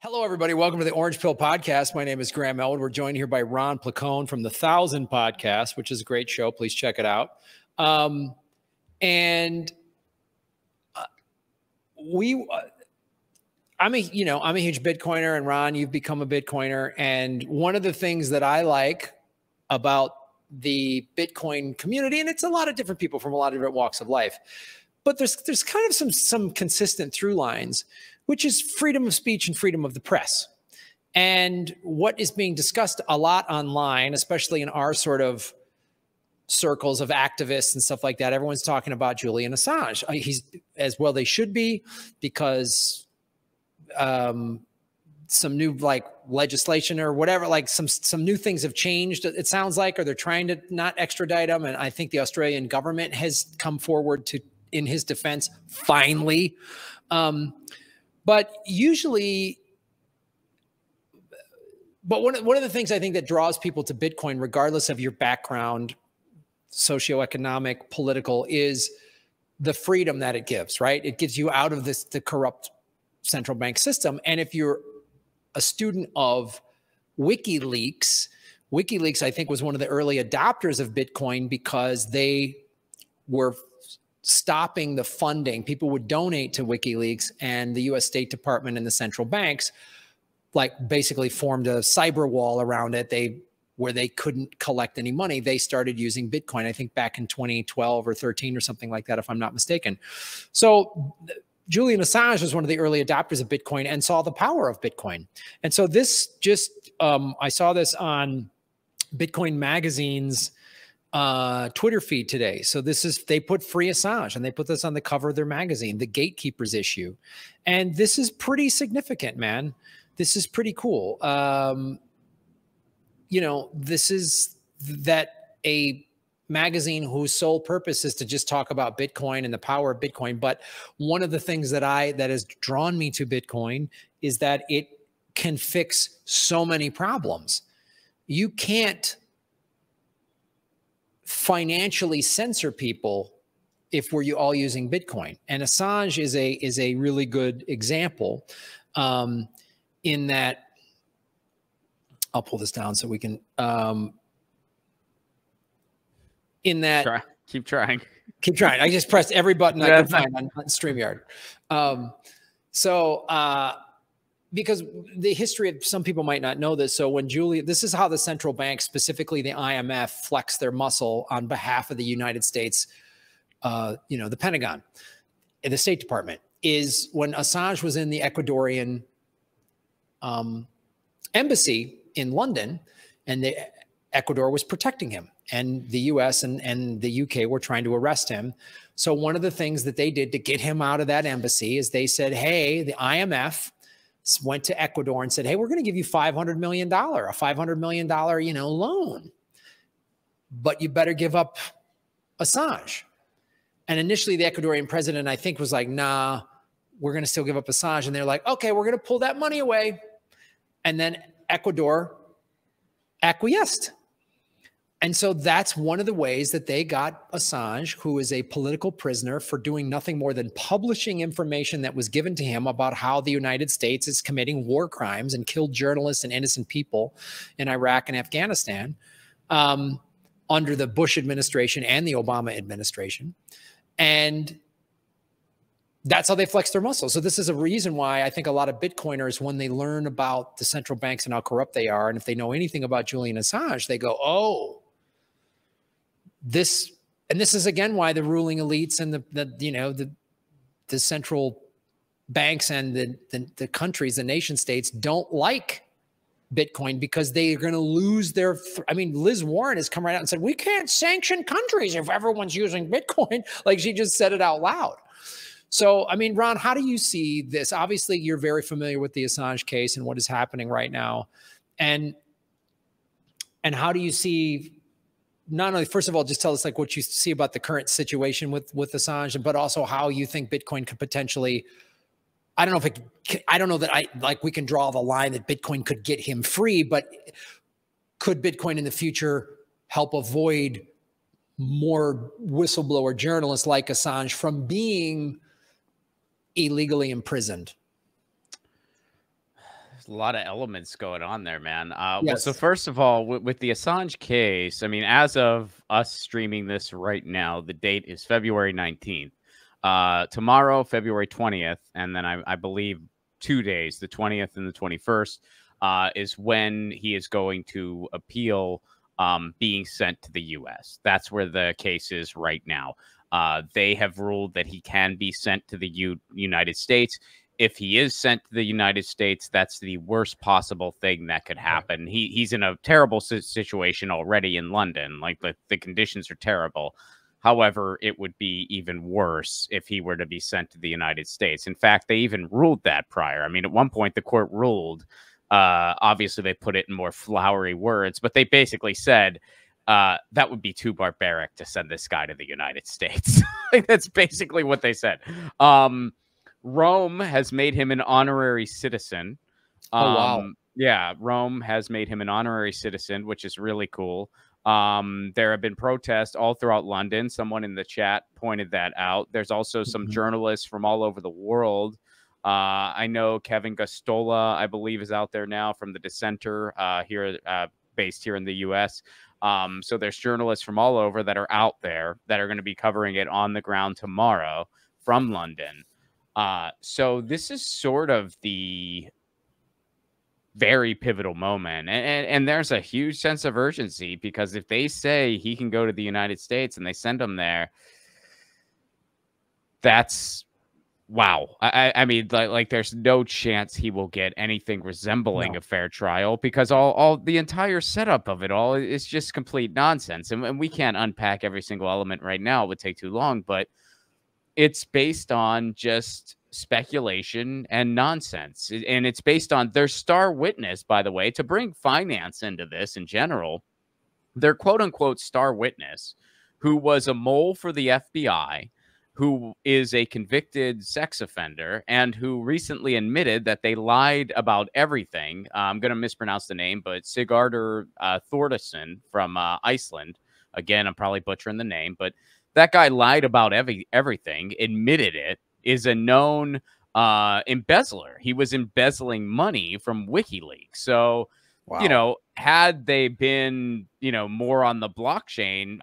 Hello, everybody. Welcome to the Orange Pill Podcast. My name is Graham Elwood. We're joined here by Ron Placone from the 1000 Podcast, which is a great show. Please check it out. I'm a huge Bitcoiner, and Ron, you've become a Bitcoiner. And one of the things that I like about the Bitcoin community, and it's a lot of different people from a lot of different walks of life, but there's kind of some consistent through lines, which is freedom of speech and freedom of the press. And what is being discussed a lot online, especially in our sort of circles of activists and stuff like that, everyone's talking about Julian Assange. He's, as well they should be, because some new legislation or whatever, some new things have changed, it sounds like, or they're trying to not extradite him. And I think the Australian government has come forward in his defense, finally. But one of the things I think that draws people to Bitcoin, regardless of your background, socioeconomic, political, is the freedom that it gives, right? It gives you out of the corrupt central bank system. And if you're a student of WikiLeaks, I think, was one of the early adopters of Bitcoin because they were stopping the funding. People would donate to WikiLeaks, and the US State Department and the central banks basically formed a cyber wall around it. Where they couldn't collect any money. They started using Bitcoin, I think back in 2012 or 13 or something like that, if I'm not mistaken. So Julian Assange was one of the early adopters of Bitcoin and saw the power of Bitcoin. And so this I saw this on Bitcoin Magazine's Twitter feed today. So they put free Assange, and they put this on the cover of their magazine, the Gatekeepers issue. And this is pretty significant, man. This is pretty cool. This is that a magazine whose sole purpose is to just talk about Bitcoin and the power of Bitcoin. But one of the things that has drawn me to Bitcoin is that it can fix so many problems. You can't financially censor people if we're all using Bitcoin. And Assange is a really good example in that. I'll pull this down so we can, Keep trying. I just pressed every button I could find on StreamYard. Because the history of, some people might not know this. So when this is how the central bank, specifically the IMF, flex their muscle on behalf of the United States, the Pentagon and the State Department, is when Assange was in the Ecuadorian embassy in London, and Ecuador was protecting him, and the US and the UK were trying to arrest him. So one of the things that they did to get him out of that embassy is they said, hey, the IMF went to Ecuador and said, hey, we're going to give you $500 million, a $500 million, loan, but you better give up Assange. And initially the Ecuadorian president, I think, was like, nah, we're going to still give up Assange. And they're like, okay, we're going to pull that money away. And then Ecuador acquiesced. And so that's one of the ways that they got Assange, who is a political prisoner, for doing nothing more than publishing information that was given to him about how the United States is committing war crimes and killed journalists and innocent people in Iraq and Afghanistan under the Bush administration and the Obama administration. And that's how they flex their muscle. So this is a reason why I think a lot of Bitcoiners, when they learn about the central banks and how corrupt they are, and if they know anything about Julian Assange, they go, oh, this is again why the ruling elites and the central banks and the countries, the nation states, don't like Bitcoin, because they're going to lose their, Liz Warren has come right out and said, we can't sanction countries if everyone's using Bitcoin. Like, she just said it out loud. So, Ron, how do you see this? Obviously, you're very familiar with the Assange case and what is happening right now. And how do you see, not only, first of all, just tell us what you see about the current situation with Assange, but also how you think Bitcoin could potentially, I don't know that we can draw the line that Bitcoin could get him free, but could Bitcoin in the future help avoid more whistleblower journalists like Assange from being illegally imprisoned? There's a lot of elements going on there, man. Well, Yes. so first of all, with the Assange case, I mean, as of us streaming this right now, the date is February 19th. Tomorrow, February 20th, and then I believe 2 days, the 20th and the 21st, is when he is going to appeal being sent to the U.S. That's where the case is right now. They have ruled that he can be sent to the United States. If he is sent to the United States, that's the worst possible thing that could happen. He's in a terrible situation already in London. Like the conditions are terrible. However, it would be even worse if he were to be sent to the United States. In fact, they even ruled that prior. I mean, at one point, the court ruled, obviously they put it in more flowery words, but they basically said, that would be too barbaric to send this guy to the United States. Like, that's basically what they said. Rome has made him an honorary citizen. Oh, wow. Yeah, Rome has made him an honorary citizen, which is really cool. There have been protests all throughout London. Someone in the chat pointed that out. There's also some journalists from all over the world. I know Kevin Gustola, I believe, is out there now from The Dissenter, here, based here in the U.S. So there's journalists from all over that are out there that are going to be covering it on the ground tomorrow from London. So this is sort of the very pivotal moment. And there's a huge sense of urgency, because if they say he can go to the United States and they send him there, that's wow. I mean, like there's no chance he will get anything resembling a fair trial, because all the entire setup of it all is just complete nonsense. And we can't unpack every single element right now. It would take too long, but it's based on just speculation and nonsense. And it's based on their star witness, by the way, to bring finance into this in general. Their quote unquote star witness, who was a mole for the FBI, who is a convicted sex offender, and who recently admitted that they lied about everything. I'm going to mispronounce the name, but Sigurdur Thordarson from Iceland. Again, I'm probably butchering the name, but that guy lied about everything, admitted it, is a known embezzler. He was embezzling money from WikiLeaks. So, you know, had they been, you know, more on the blockchain,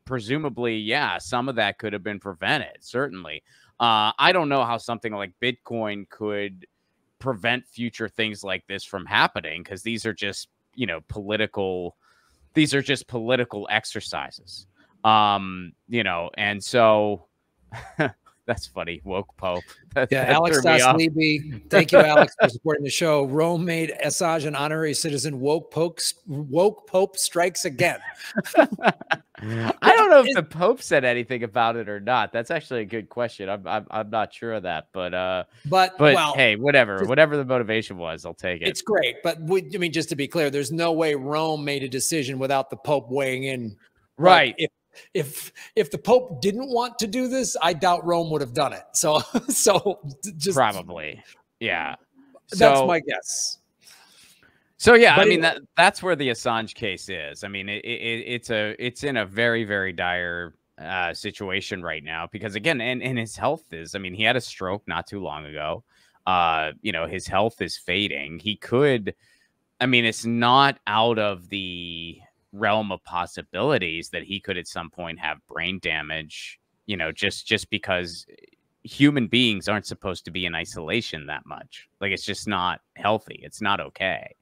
presumably, yeah, some of that could have been prevented, certainly. I don't know how something like Bitcoin could prevent future things like this from happening, because these are just, you know, political exercises. You know, and so that's funny. Woke Pope. That Alex Levy. Thank you, Alex, for supporting the show. Rome made Assange an honorary citizen. Woke Pope strikes again. I don't know if the Pope said anything about it or not. That's actually a good question. I'm not sure of that, but well, hey, whatever the motivation was, I'll take it. It's great, but I mean, just to be clear, there's no way Rome made a decision without the Pope weighing in. Right. Like, if the Pope didn't want to do this, I doubt Rome would have done it. So just probably, yeah. That's my guess. So yeah, I mean that's where the Assange case is. I mean, it's in a very, very dire situation right now, because again, and his health is. I mean, he had a stroke not too long ago. You know, his health is fading. He could. I mean, it's not out of the realm of possibilities that he could at some point have brain damage, you know, just because human beings aren't supposed to be in isolation that much. Like, it's just not healthy. It's not okay.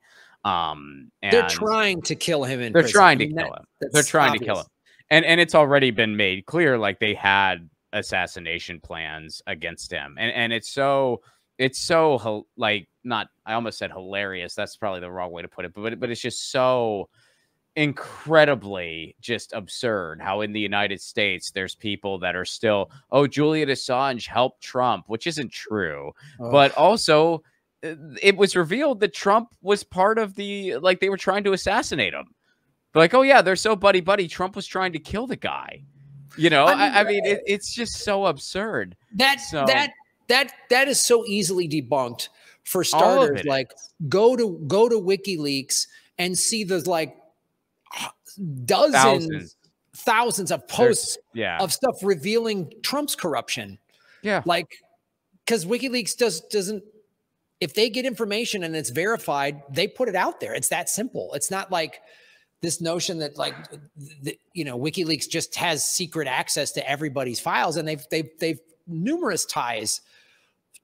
And they're trying to kill him. They're trying to kill him. They're trying to kill him. And it's already been made clear, like, they had assassination plans against him. And it's so like, not, I almost said hilarious. That's probably the wrong way to put it, but it's just so incredibly just absurd how in the United States there's people that are still, oh, Julian Assange helped Trump, which isn't true. But also it was revealed that Trump was part of the, like, they were trying to assassinate him. But like, oh yeah, they're so buddy. Trump was trying to kill the guy. You know, I mean it's just so absurd. That is so easily debunked. For starters, like, go to WikiLeaks and see the, like, thousands of posts of stuff revealing Trump's corruption. Yeah. Like, because WikiLeaks doesn't if they get information and it's verified, they put it out there. It's that simple. It's not like this notion that like, WikiLeaks just has secret access to everybody's files, and they've numerous ties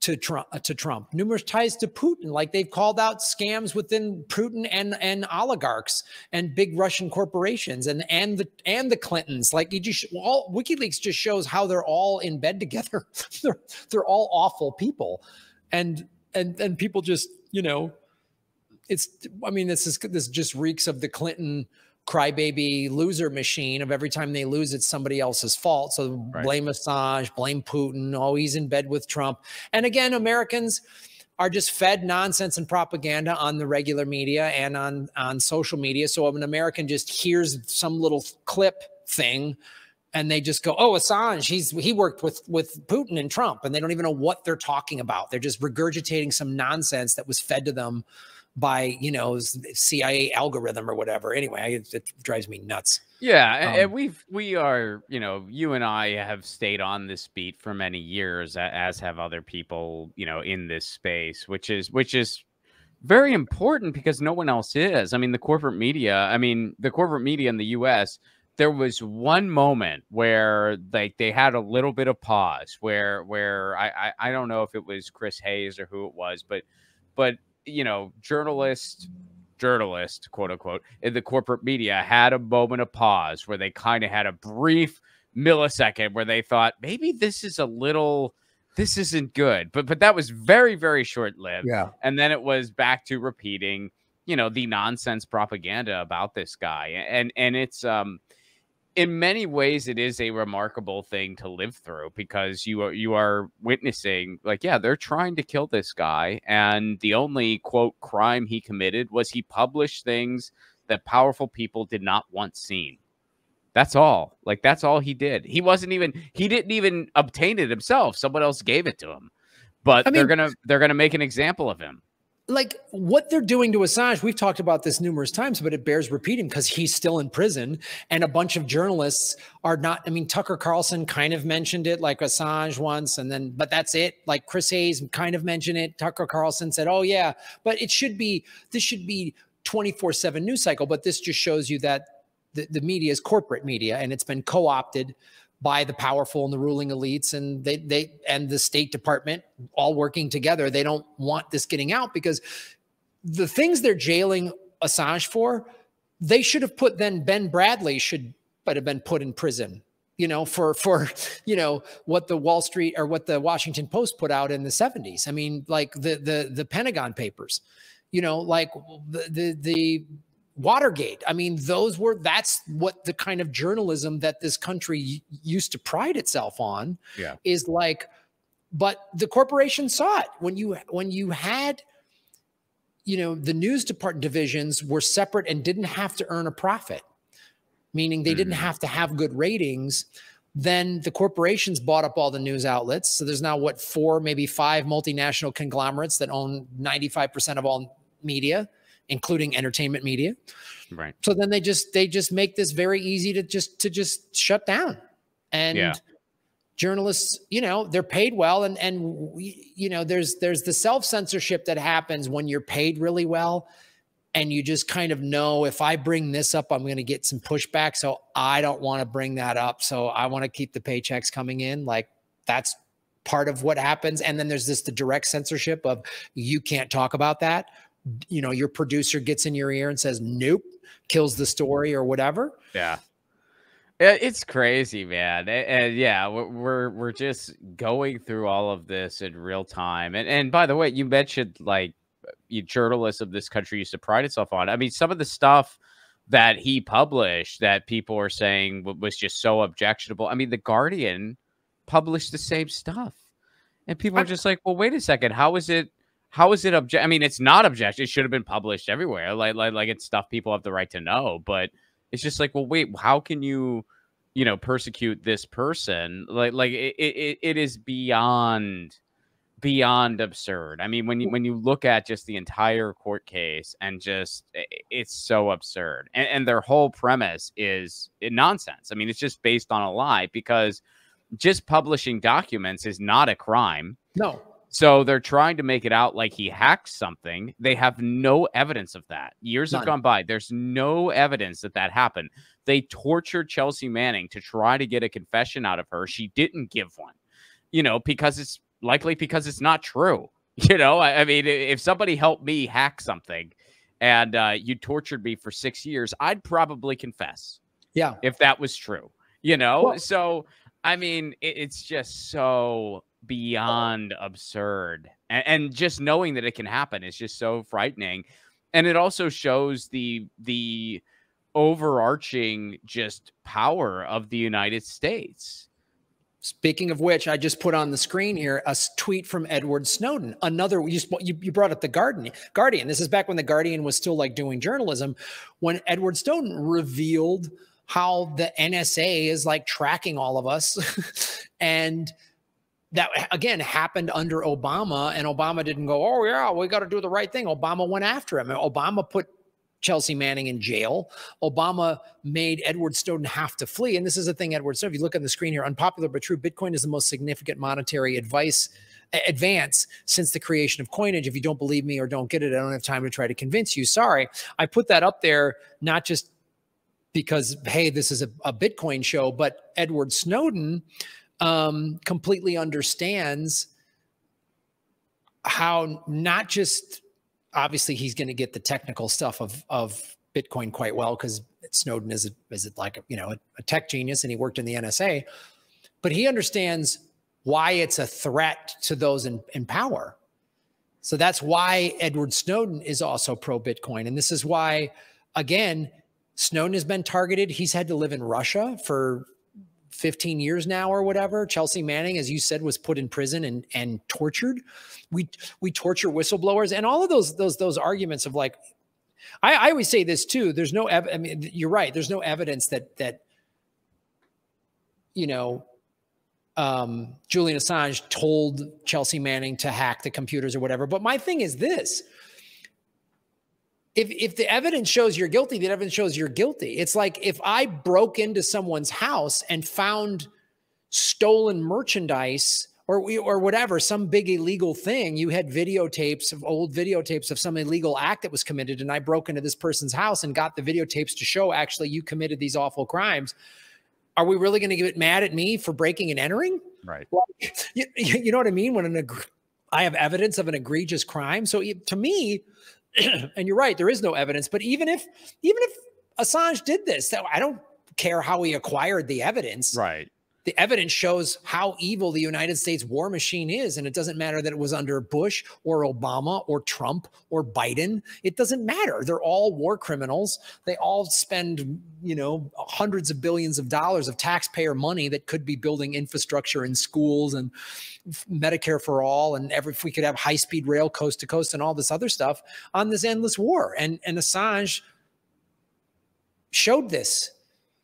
to Trump, numerous ties to Putin. Like they've called out scams within Putin and oligarchs and big Russian corporations and the Clintons. Like WikiLeaks just shows how they're all in bed together. they're all awful people, and people just, this just reeks of the Clinton crybaby loser machine of every time they lose, it's somebody else's fault. So blame Assange, blame Putin. Oh, he's in bed with Trump. And again, Americans are just fed nonsense and propaganda on the regular media and on social media. So if an American just hears some little clip thing and they just go, oh, Assange, he worked with Putin and Trump, and they don't even know what they're talking about. They're just regurgitating some nonsense that was fed to them by, CIA algorithm or whatever. Anyway, it drives me nuts. Yeah. And we are, you and I have stayed on this beat for many years, as have other people, in this space, which is very important because no one else is. I mean, the corporate media in the US, there was one moment where they had a little bit of pause where I don't know if it was Chris Hayes or who it was, but journalist, quote unquote, in the corporate media had a moment of pause where they kind of had a brief millisecond where they thought maybe this isn't good. But that was very, very short lived. Yeah. And then it was back to repeating, the nonsense propaganda about this guy. And it's in many ways, it is a remarkable thing to live through because you are witnessing, like, yeah, they're trying to kill this guy. And the only, quote, crime he committed was he published things that powerful people did not want seen. That's all. Like, that's all he did. He didn't even obtain it himself. Someone else gave it to him. But they're gonna make an example of him. Like what they're doing to Assange, we've talked about this numerous times, but it bears repeating because he's still in prison and a bunch of journalists are not. I mean, Tucker Carlson kind of mentioned it like Assange once, but that's it. Like Chris Hayes kind of mentioned it. Tucker Carlson said, oh yeah, but this should be 24/7 news cycle. But this just shows you that the media is corporate media and it's been co-opted by the powerful and the ruling elites, and they and the State Department all working together. They don't want this getting out because the things they're jailing Assange for, they should have put then Ben Bradley but have been put in prison, for what the Wall Street or what the Washington Post put out in the 70s. I mean, like the Pentagon Papers, like the Watergate. I mean, that's what the kind of journalism that this country used to pride itself on is like, but the corporation saw it when you had, the news department divisions were separate and didn't have to earn a profit, meaning they didn't have to have good ratings. Then the corporations bought up all the news outlets. So there's now 4, maybe 5 multinational conglomerates that own 95% of all media, including entertainment media. Right. So then they just make this very easy to just shut down. And journalists, they're paid well. And there's the self-censorship that happens when you're paid really well. And you just kind of know, if I bring this up, I'm going to get some pushback. So I don't want to bring that up. So I want to keep the paychecks coming in. Like that's part of what happens. And then there's the direct censorship of you can't talk about that. Your producer gets in your ear and says, nope, kills the story or whatever. Yeah. It's crazy, man. And yeah, we're just going through all of this in real time. And by the way, you mentioned like journalists of this country used to pride itself on. I mean, some of the stuff that he published that people are saying was just so objectionable. I mean, The Guardian published the same stuff. And people are just like, well, wait a second. How is it I mean, it's not objective. It should have been published everywhere. Like it's stuff people have the right to know. But it's just like, well, wait, how can you, persecute this person? Like it is beyond absurd. I mean, when you look at just the entire court case and just it's so absurd. And their whole premise is nonsense. I mean, it's just based on a lie because just publishing documents is not a crime. No. So they're trying to make it out like he hacked something. They have no evidence of that. Years have gone by. There's no evidence that that happened. They tortured Chelsea Manning to try to get a confession out of her. She didn't give one, because it's likely because it's not true. I mean, if somebody helped me hack something and you tortured me for 6 years, I'd probably confess. Yeah. If that was true, well, so, I mean, it's just so beyond absurd. And just knowing that it can happen is just so frightening. And it also shows the overarching just power of the United States. Speaking of which, I just put on the screen here a tweet from Edward Snowden. Another, you brought up the Guardian. This is back when the Guardian was still like doing journalism, when Edward Snowden revealed how the NSA is like tracking all of us. And that, again, happened under Obama, and Obama didn't go, oh yeah, we got to do the right thing. Obama went after him. Obama put Chelsea Manning in jail. Obama made Edward Snowden have to flee. And this is the thing, Edward Snowden, if you look on the screen here, unpopular but true, Bitcoin is the most significant monetary advance since the creation of coinage. If you don't believe me or don't get it, I don't have time to try to convince you. Sorry. I put that up there not just because, hey, this is a Bitcoin show, but Edward Snowden completely understands how not just, obviously he's going to get the technical stuff of Bitcoin quite well because Snowden is like a tech genius and he worked in the NSA, but he understands why it's a threat to those in power. So that's why Edward Snowden is also pro Bitcoin. And this is why, again, Snowden has been targeted. He's had to live in Russia for 15 years now or whatever. Chelsea Manning, as you said, was put in prison and tortured. We torture whistleblowers, and all of those arguments of like, I always say this too. There's no, I mean, you're right. There's no evidence that Julian Assange told Chelsea Manning to hack the computers or whatever. But my thing is this. If the evidence shows you're guilty, the evidence shows you're guilty. It's like if I broke into someone's house and found stolen merchandise or whatever, some big illegal thing, you had videotapes of old videotapes of some illegal act that was committed, and I broke into this person's house and got the videotapes to show actually you committed these awful crimes. Are we really going to get mad at me for breaking and entering? Right. Like, you know what I mean? When I have evidence of an egregious crime. So to me, and you're right, there is no evidence. But even if Assange did this, I don't care how he acquired the evidence. Right. The evidence shows how evil the United States war machine is. And it doesn't matter that it was under Bush or Obama or Trump or Biden. It doesn't matter. They're all war criminals. They all spend, hundreds of billions of dollars of taxpayer money that could be building infrastructure in schools and Medicare for all. And if we could have high-speed rail coast to coast and all this other stuff on this endless war. And Assange showed this.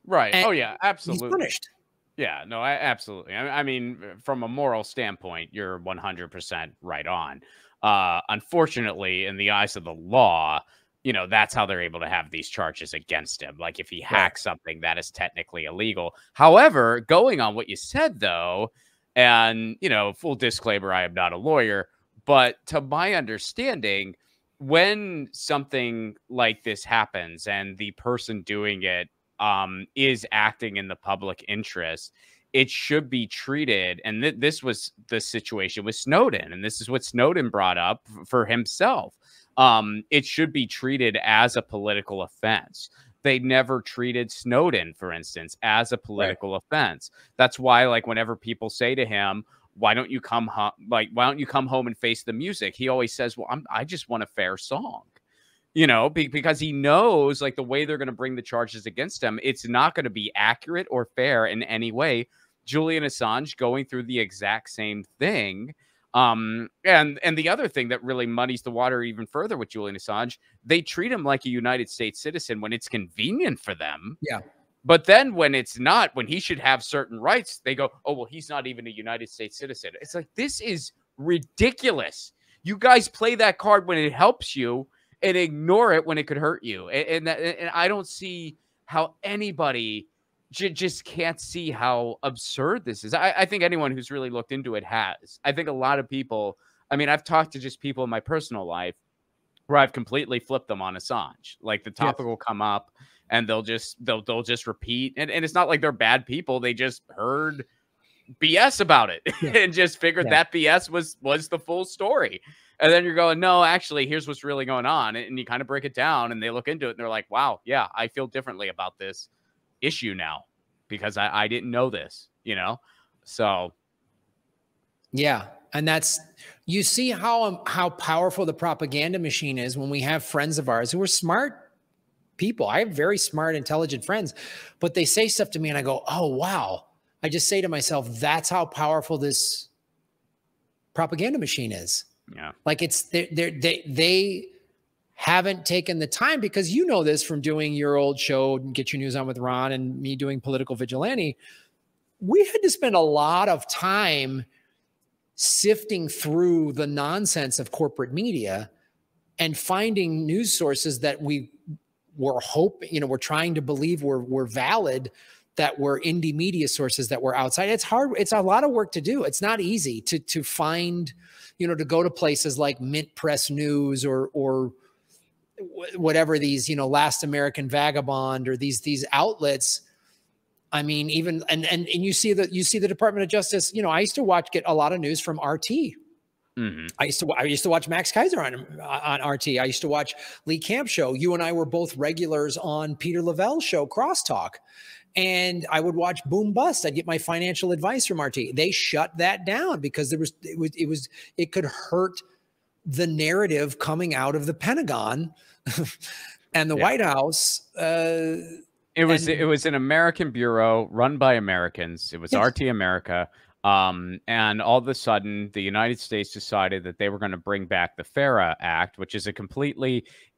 Right. Oh, yeah, absolutely. He's punished. Yeah, no, absolutely. I mean, from a moral standpoint, you're 100% right on. Unfortunately, in the eyes of the law, that's how they're able to have these charges against him. Like if he hacks something, that is technically illegal. However, going on what you said, though, and, full disclaimer, I am not a lawyer, but to my understanding, when something like this happens and the person doing it is acting in the public interest, it should be treated. And this was the situation with Snowden. And this is what Snowden brought up for himself. It should be treated as a political offense. They never treated Snowden, for instance, as a political offense. That's why, like, whenever people say to him, why don't you come home? Like, why don't you come home and face the music? He always says, well, I just want a fair song. Because he knows like the way they're going to bring the charges against him, it's not going to be accurate or fair in any way. Julian Assange going through the exact same thing. And the other thing that really muddies the water even further with Julian Assange, they treat him like a United States citizen when it's convenient for them. Yeah. But then when it's not, when he should have certain rights, they go, oh, well, he's not even a United States citizen. It's like, this is ridiculous. You guys play that card when it helps you and ignore it when it could hurt you. And I don't see how anybody just can't see how absurd this is. I think anyone who's really looked into it has. I think a lot of people I mean, I've talked to just people in my personal life where I've completely flipped them on Assange. Like the topic will come up and they'll just repeat. And it's not like they're bad people. They just heard BS about it and just figured that BS was the full story. And then you're going, no, actually, here's what's really going on. And you kind of break it down and they look into it and they're like, wow, yeah, I feel differently about this issue now because I didn't know this, you know? So. Yeah. And that's, you see how powerful the propaganda machine is when we have friends of ours who are smart people. I have very smart, intelligent friends, but they say stuff to me and I go, oh, wow. I just say to myself, that's how powerful this propaganda machine is. Yeah. Like they haven't taken the time, because you know this from doing your old show, Get Your News On with Ron, and me doing Political Vigilante. We had to spend a lot of time sifting through the nonsense of corporate media and finding news sources that we were hoping, you know, we're trying to believe were valid, that were indie media sources that were outside. It's hard. It's a lot of work to do. It's not easy to find, you know, to go to places like Mint Press News or whatever these, you know, Last American Vagabond or these outlets. I mean, even, and you see the Department of Justice, you know, I used to get a lot of news from RT. Mm-hmm. I used to watch Max Kaiser on RT. I used to watch Lee Camp show. You and I were both regulars on Peter Lavelle's show, Crosstalk. And I would watch Boom Bust. I'd get my financial advice from RT. They shut that down because it could hurt the narrative coming out of the Pentagon and the White House. It was an American bureau run by Americans. It was RT America. And all of a sudden, the United States decided that they were going to bring back the FARA Act, which is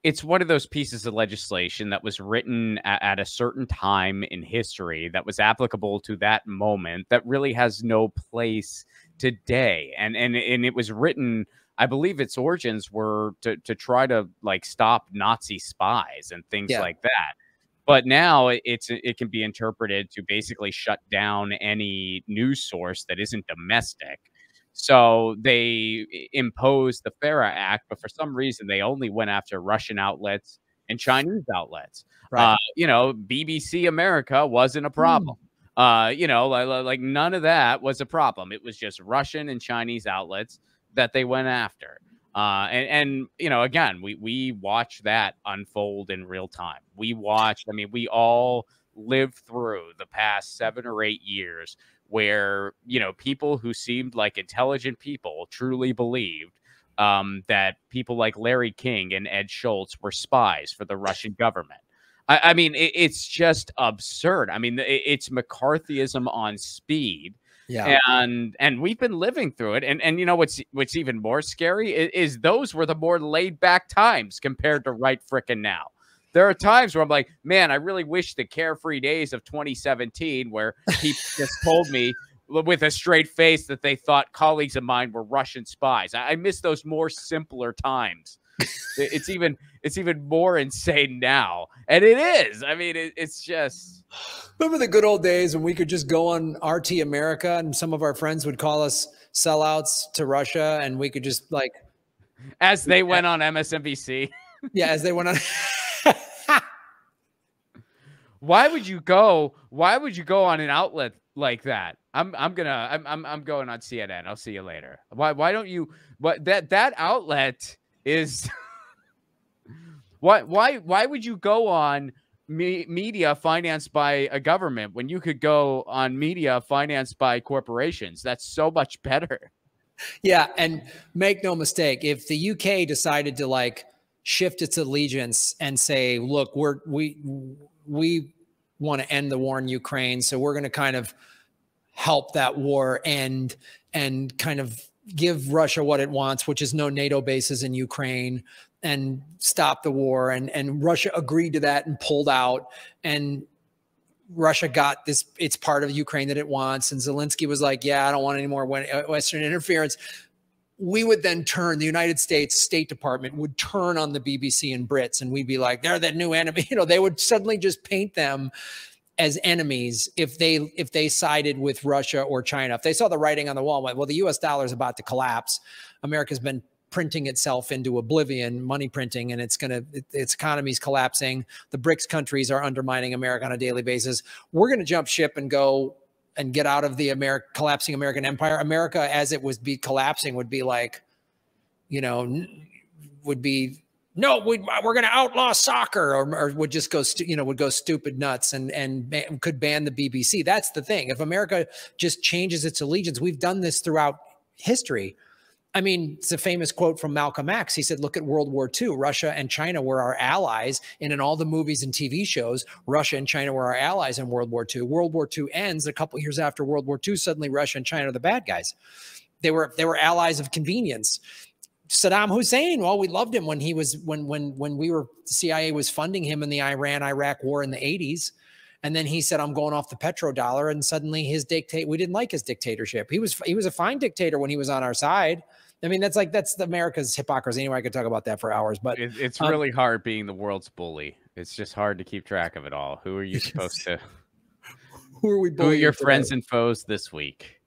it's one of those pieces of legislation that was written at a certain time in history that was applicable to that moment that really has no place today. And it was written, I believe its origins were to try to like stop Nazi spies and things like that. But now it can be interpreted to basically shut down any news source that isn't domestic. So they imposed the FARA Act, but for some reason they only went after Russian outlets and Chinese outlets. Right. You know, BBC America wasn't a problem. You know, like none of that was a problem. It was just Russian and Chinese outlets that they went after. And you know, again, we watch that unfold in real time. We all lived through the past 7 or 8 years where, you know, people who seemed like intelligent people truly believed that people like Larry King and Ed Schultz were spies for the Russian government. I mean, it's just absurd. I mean, it's McCarthyism on speed. Yeah. And we've been living through it. And you know what's even more scary is those were the more laid back times compared to right frickin' now. There are times where I'm like, man, I really wish the carefree days of 2017 where people just told me with a straight face that they thought colleagues of mine were Russian spies. I miss those more simpler times. It's even more insane now. And it is. I mean, it's just. Remember the good old days when we could just go on RT America and some of our friends would call us sellouts to Russia and we could just like. As they went on MSNBC. Yeah, as they went on. Why would you go on an outlet like that? I'm going on CNN. I'll see you later. Why don't you, that outlet is why would you go on media financed by a government when you could go on media financed by corporations? That's so much better. Yeah. And make no mistake, if the UK decided to like shift its allegiance and say, look, we want to end the war in Ukraine, so we're going to kind of help that war end and kind of give Russia what it wants, which is no NATO bases in Ukraine, and stop the war. And Russia agreed to that and pulled out. And Russia got it's part of Ukraine that it wants. And Zelensky was like, yeah, I don't want any more Western interference. We would then turn, the United States State Department would turn on the BBC and Brits, and we'd be like, they're the new enemy. You know, they would suddenly just paint them as enemies if they sided with Russia or China. If they saw the writing on the wall and went, well, the US dollar is about to collapse. America's been printing itself into oblivion, money printing, and its economy's collapsing. The BRICS countries are undermining America on a daily basis. We're going to jump ship and go and get out of the collapsing American empire. America, as it was collapsing, would be like, you know, would be, no, we're going to outlaw soccer, or would just go, would go stupid nuts and could ban the BBC. That's the thing. If America just changes its allegiance, we've done this throughout history. I mean, it's a famous quote from Malcolm X. He said, look at World War II. Russia and China were our allies. And in all the movies and TV shows, Russia and China were our allies in World War II. World War II ends a couple years after World War II. Suddenly, Russia and China are the bad guys. They were allies of convenience. Saddam Hussein, well, we loved him when he was, when the CIA was funding him in the Iran-Iraq war in the 80s. And then he said, I'm going off the petrodollar. And suddenly we didn't like his dictatorship. He was a fine dictator when he was on our side. I mean, that's America's hypocrisy. Anyway, I could talk about that for hours, but it's really hard being the world's bully. It's just hard to keep track of it all. Who are you supposed to? Who are we bullying? Who are your friends and foes this week?